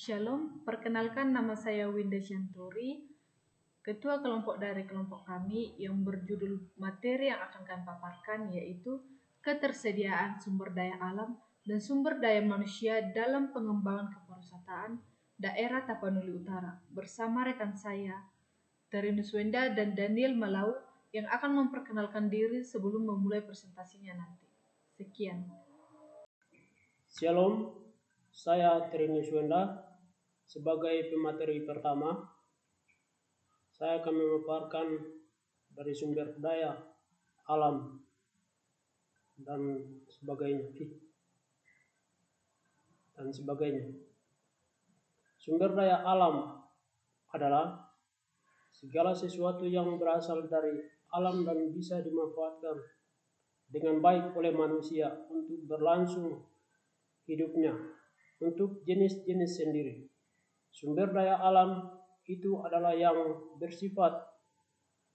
Shalom, perkenalkan nama saya Winda Shanturi, Ketua Kelompok dari kelompok kami yang berjudul materi yang akan kami paparkan yaitu ketersediaan sumber daya alam dan sumber daya manusia dalam pengembangan kepariwisataan daerah Tapanuli Utara bersama rekan saya Terinus Wenda dan Daniel Malau yang akan memperkenalkan diri sebelum memulai presentasinya nanti. Sekian. Shalom, saya Terinus Wenda. Sebagai pemateri pertama, saya akan memaparkan dari sumber daya alam dan sebagainya. Sumber daya alam adalah segala sesuatu yang berasal dari alam dan bisa dimanfaatkan dengan baik oleh manusia untuk berlangsung hidupnya untuk jenis-jenis sendiri. Sumber daya alam itu adalah yang bersifat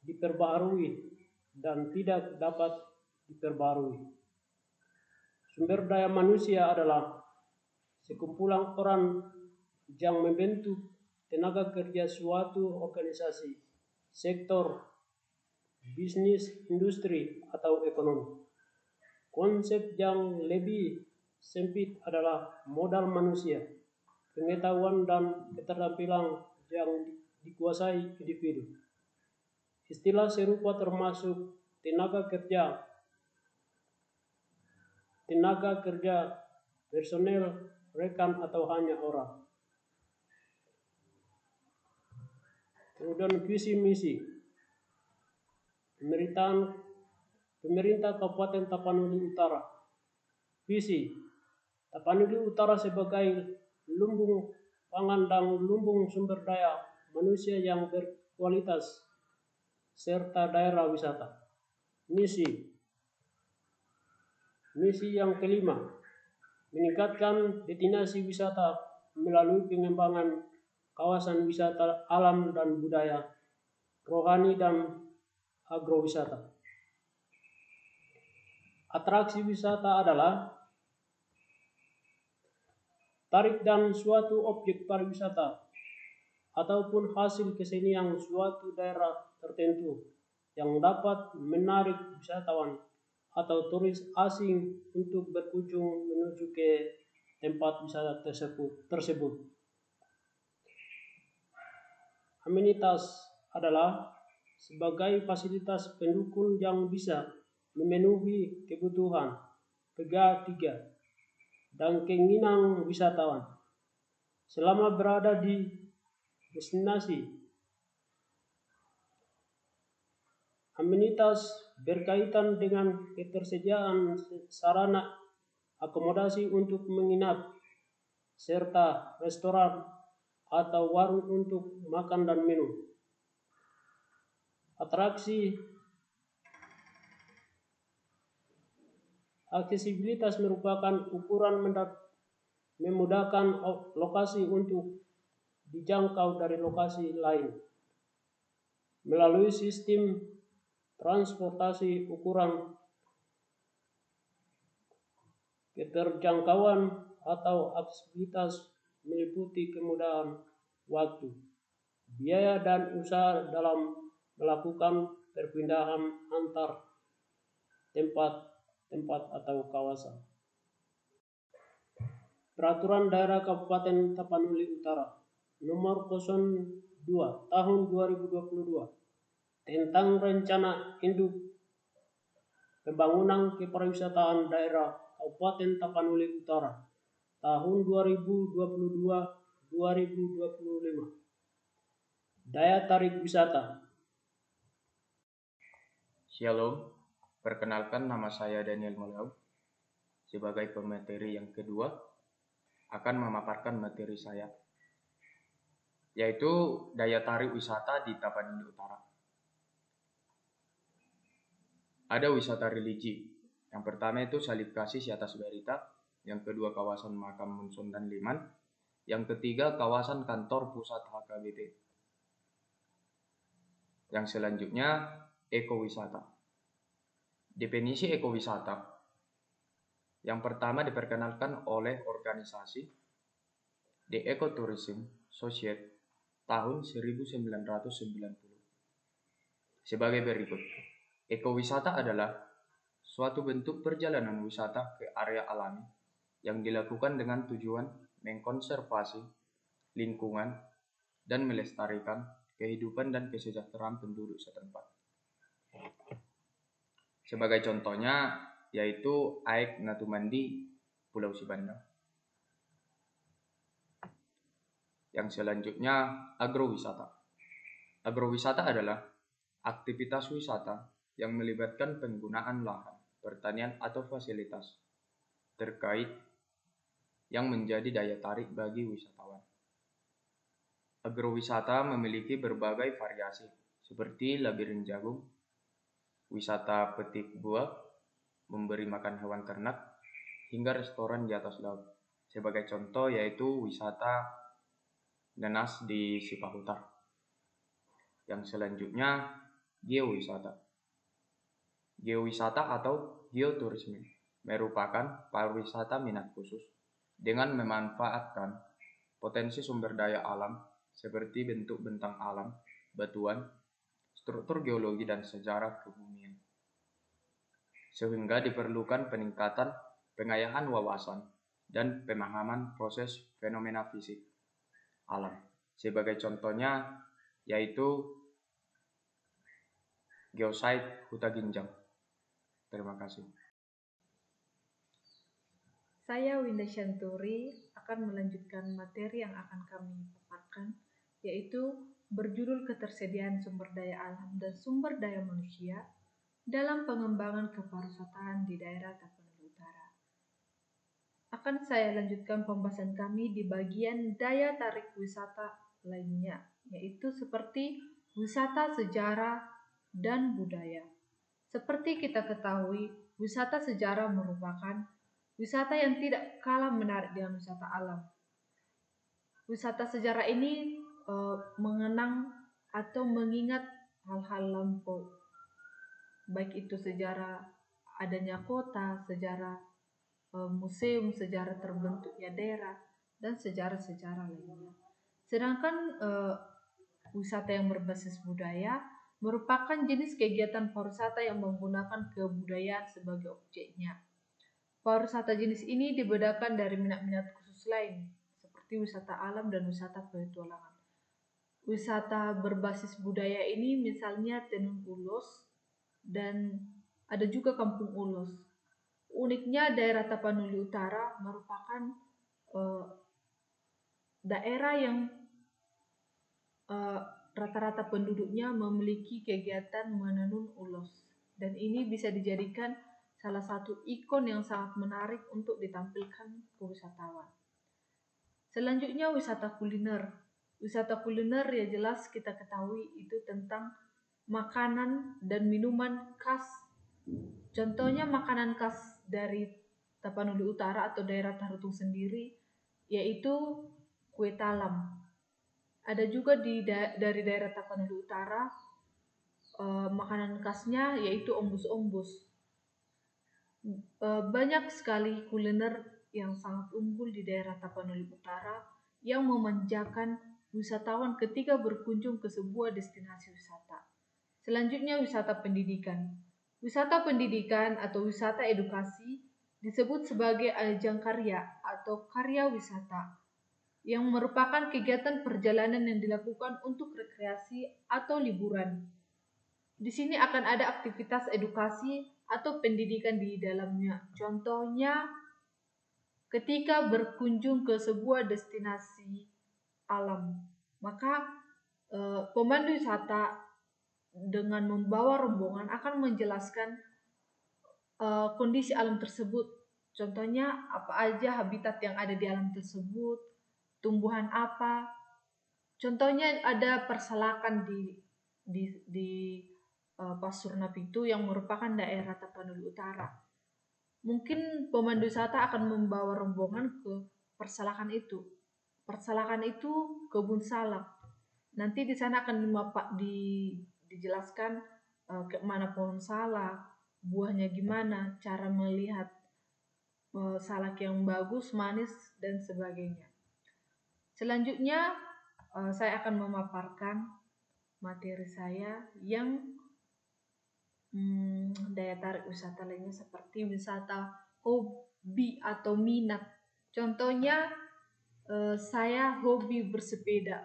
diperbaharui dan tidak dapat diperbaharui. Sumber daya manusia adalah sekumpulan orang yang membentuk tenaga kerja suatu organisasi, sektor, bisnis, industri, atau ekonomi. Konsep yang lebih sempit adalah modal manusia, pengetahuan dan keterampilan yang dikuasai individu. Istilah serupa termasuk tenaga kerja, personel, rekan atau hanya orang. Kemudian visi misi pemerintah Kabupaten Tapanuli Utara. Visi Tapanuli Utara sebagai lumbung pangan dan lumbung sumber daya manusia yang berkualitas serta daerah wisata. Misi yang kelima, meningkatkan destinasi wisata melalui pengembangan kawasan wisata alam dan budaya, rohani dan agrowisata. Atraksi wisata adalah tarik dan suatu objek pariwisata ataupun hasil kesenian suatu daerah tertentu yang dapat menarik wisatawan atau turis asing untuk berkunjung menuju ke tempat wisata tersebut. Amenitas adalah sebagai fasilitas pendukung yang bisa memenuhi kebutuhan, tiga dan keinginan wisatawan selama berada di destinasi. Amenitas berkaitan dengan ketersediaan sarana akomodasi untuk menginap serta restoran atau warung untuk makan dan minum. Aksesibilitas merupakan ukuran memudahkan lokasi untuk dijangkau dari lokasi lain melalui sistem transportasi. Ukuran keterjangkauan atau aksesibilitas meliputi kemudahan waktu, biaya dan usaha dalam melakukan perpindahan antar tempat atau kawasan. Peraturan Daerah Kabupaten Tapanuli Utara Nomor 02 Tahun 2022 tentang Rencana Induk Pembangunan Kepariwisataan Daerah Kabupaten Tapanuli Utara tahun 2022-2025. Daya tarik wisata. Shalom, perkenalkan nama saya Daniel Malau. Sebagai pemateri yang kedua, akan memaparkan materi saya, yaitu daya tarik wisata di Tapanuli Utara. Ada wisata religi. Yang pertama itu Salib Kasih Atas Barita, yang kedua kawasan Makam Munson dan Liman, yang ketiga kawasan kantor pusat HKBP. Yang selanjutnya ekowisata. Definisi ekowisata. Yang pertama diperkenalkan oleh organisasi The Ecotourism Society tahun 1990 sebagai berikut. Ekowisata adalah suatu bentuk perjalanan wisata ke area alami yang dilakukan dengan tujuan mengkonservasi lingkungan dan melestarikan kehidupan dan kesejahteraan penduduk setempat. Sebagai contohnya yaitu Aek Natumandi, Pulau Sibanda. Yang selanjutnya agrowisata. Agrowisata adalah aktivitas wisata yang melibatkan penggunaan lahan, pertanian atau fasilitas terkait yang menjadi daya tarik bagi wisatawan. Agrowisata memiliki berbagai variasi seperti labirin jagung, wisata petik buah, memberi makan hewan ternak, hingga restoran di atas laut. Sebagai contoh yaitu wisata nanas di Sipahutar. Yang selanjutnya geowisata. Geowisata atau geoturisme merupakan pariwisata minat khusus dengan memanfaatkan potensi sumber daya alam seperti bentuk bentang alam, batuan, struktur geologi dan sejarah kebumian. Sehingga diperlukan peningkatan pengayaan wawasan dan pemahaman proses fenomena fisik alam. Sebagai contohnya yaitu geosite Huta Ginjang. Terima kasih. Saya Winda Shanturi akan melanjutkan materi yang akan kami paparkan, yaitu berjudul ketersediaan sumber daya alam dan sumber daya manusia dalam pengembangan kepariwisataan di daerah Tapanuli Utara. Akan saya lanjutkan pembahasan kami di bagian daya tarik wisata lainnya, yaitu seperti wisata sejarah dan budaya. Seperti kita ketahui, wisata sejarah merupakan wisata yang tidak kalah menarik dengan wisata alam. Wisata sejarah ini mengenang atau mengingat hal-hal lampau, baik itu sejarah adanya kota, sejarah museum, sejarah terbentuknya daerah, dan sejarah-sejarah lainnya. Sedangkan wisata yang berbasis budaya merupakan jenis kegiatan pariwisata yang menggunakan kebudayaan sebagai objeknya. Pariwisata jenis ini dibedakan dari minat-minat khusus lain, seperti wisata alam dan wisata petualangan. Wisata berbasis budaya ini misalnya Tenun Ulos dan ada juga Kampung Ulos. Uniknya daerah Tapanuli Utara merupakan daerah yang rata-rata penduduknya memiliki kegiatan menenun ulos, dan ini bisa dijadikan salah satu ikon yang sangat menarik untuk ditampilkan ke wisatawan. Selanjutnya wisata kuliner. Wisata kuliner ya jelas kita ketahui itu tentang makanan dan minuman khas. Contohnya makanan khas dari Tapanuli Utara atau daerah Tarutung sendiri yaitu kue talam. Ada juga dari daerah Tapanuli Utara makanan khasnya yaitu ombus-ombus. Banyak sekali kuliner yang sangat unggul di daerah Tapanuli Utara yang memanjakan wisatawan ketika berkunjung ke sebuah destinasi wisata. Selanjutnya wisata pendidikan. Wisata pendidikan atau wisata edukasi disebut sebagai ajang karya atau karya wisata, yang merupakan kegiatan perjalanan yang dilakukan untuk rekreasi atau liburan. Di sini akan ada aktivitas edukasi atau pendidikan di dalamnya. Contohnya, ketika berkunjung ke sebuah destinasi alam, maka pemandu wisata dengan membawa rombongan akan menjelaskan kondisi alam tersebut. Contohnya, apa aja habitat yang ada di alam tersebut, tumbuhan apa. Contohnya ada persalakan di Pasurna Pitu yang merupakan daerah Tapanuli Utara. Mungkin pemandu wisata akan membawa rombongan ke persalakan itu. Persalakan itu kebun salak. Nanti di sana akan dijelaskan ke mana pohon salak, buahnya gimana, cara melihat salak yang bagus, manis, dan sebagainya. Selanjutnya saya akan memaparkan materi saya yang daya tarik wisata lainnya seperti wisata hobi atau minat. Contohnya saya hobi bersepeda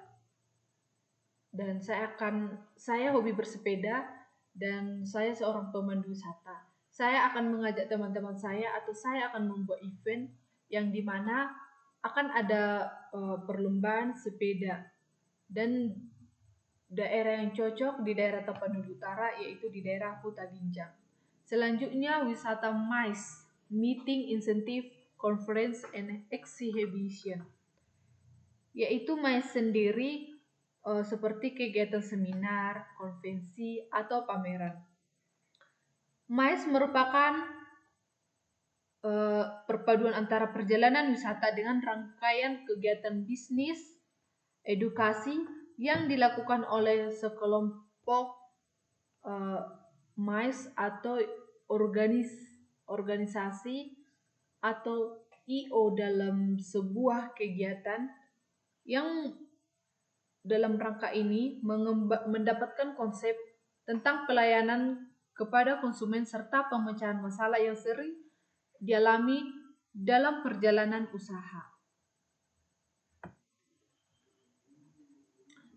dan saya hobi bersepeda dan saya seorang pemandu wisata. Saya akan mengajak teman-teman saya atau saya akan membuat event yang dimana akan ada perlombaan sepeda, dan daerah yang cocok di daerah Tapanuli Utara yaitu di daerah Huta Ginjang. Selanjutnya wisata MICE, Meeting Incentive Conference and Exhibition, yaitu MICE sendiri seperti kegiatan seminar, konvensi, atau pameran. MICE merupakan perpaduan antara perjalanan wisata dengan rangkaian kegiatan bisnis, edukasi yang dilakukan oleh sekelompok MICE atau organisasi atau IO dalam sebuah kegiatan yang dalam rangka ini mendapatkan konsep tentang pelayanan kepada konsumen serta pemecahan masalah yang sering dialami dalam perjalanan usaha.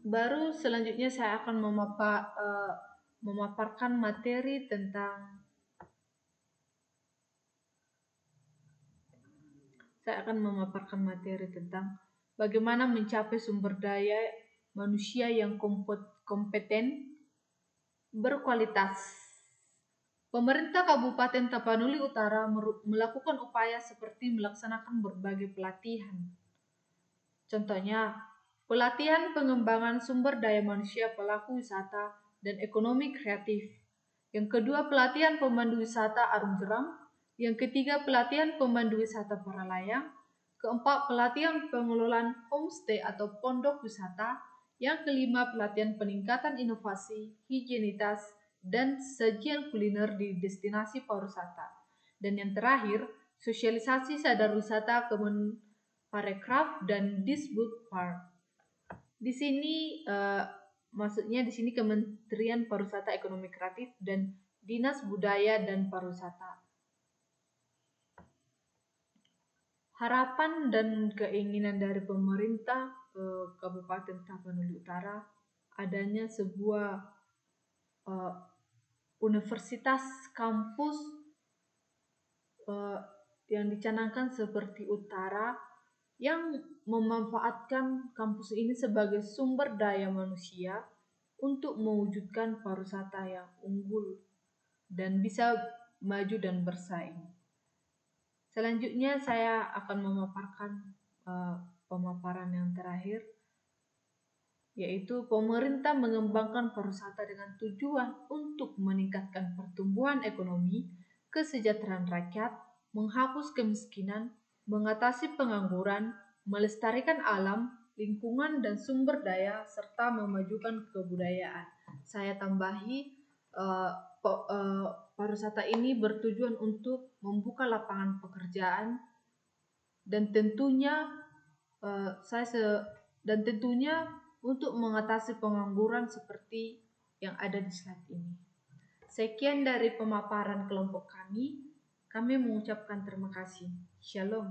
Baru selanjutnya saya akan memaparkan materi tentang bagaimana mencapai sumber daya manusia yang kompeten, berkualitas. Pemerintah Kabupaten Tapanuli Utara melakukan upaya seperti melaksanakan berbagai pelatihan. Contohnya, pelatihan pengembangan sumber daya manusia pelaku wisata dan ekonomi kreatif. Yang kedua, pelatihan pemandu wisata arung jeram. Yang ketiga, pelatihan pemandu wisata para layang. Keempat, pelatihan pengelolaan homestay atau pondok wisata. Yang kelima, pelatihan peningkatan inovasi, higienitas, dan sajian kuliner di destinasi pariwisata. Dan yang terakhir, sosialisasi sadar wisata Parekraf dan Disbudpar. Di sini maksudnya di sini Kementerian Pariwisata Ekonomi Kreatif dan Dinas Budaya dan Pariwisata. Harapan dan keinginan dari pemerintah Kabupaten Tapanuli Utara adanya sebuah universitas kampus yang dicanangkan seperti Utara, yang memanfaatkan kampus ini sebagai sumber daya manusia untuk mewujudkan pariwisata yang unggul dan bisa maju dan bersaing. Selanjutnya saya akan memaparkan pemaparan yang terakhir, yaitu pemerintah mengembangkan pariwisata dengan tujuan untuk meningkatkan pertumbuhan ekonomi, kesejahteraan rakyat, menghapus kemiskinan, mengatasi pengangguran, melestarikan alam, lingkungan dan sumber daya, serta memajukan kebudayaan. Saya tambahi, pariwisata ini bertujuan untuk membuka lapangan pekerjaan dan tentunya untuk mengatasi pengangguran seperti yang ada di slide ini. Sekian dari pemaparan kelompok kami. Kami mengucapkan terima kasih. Shalom.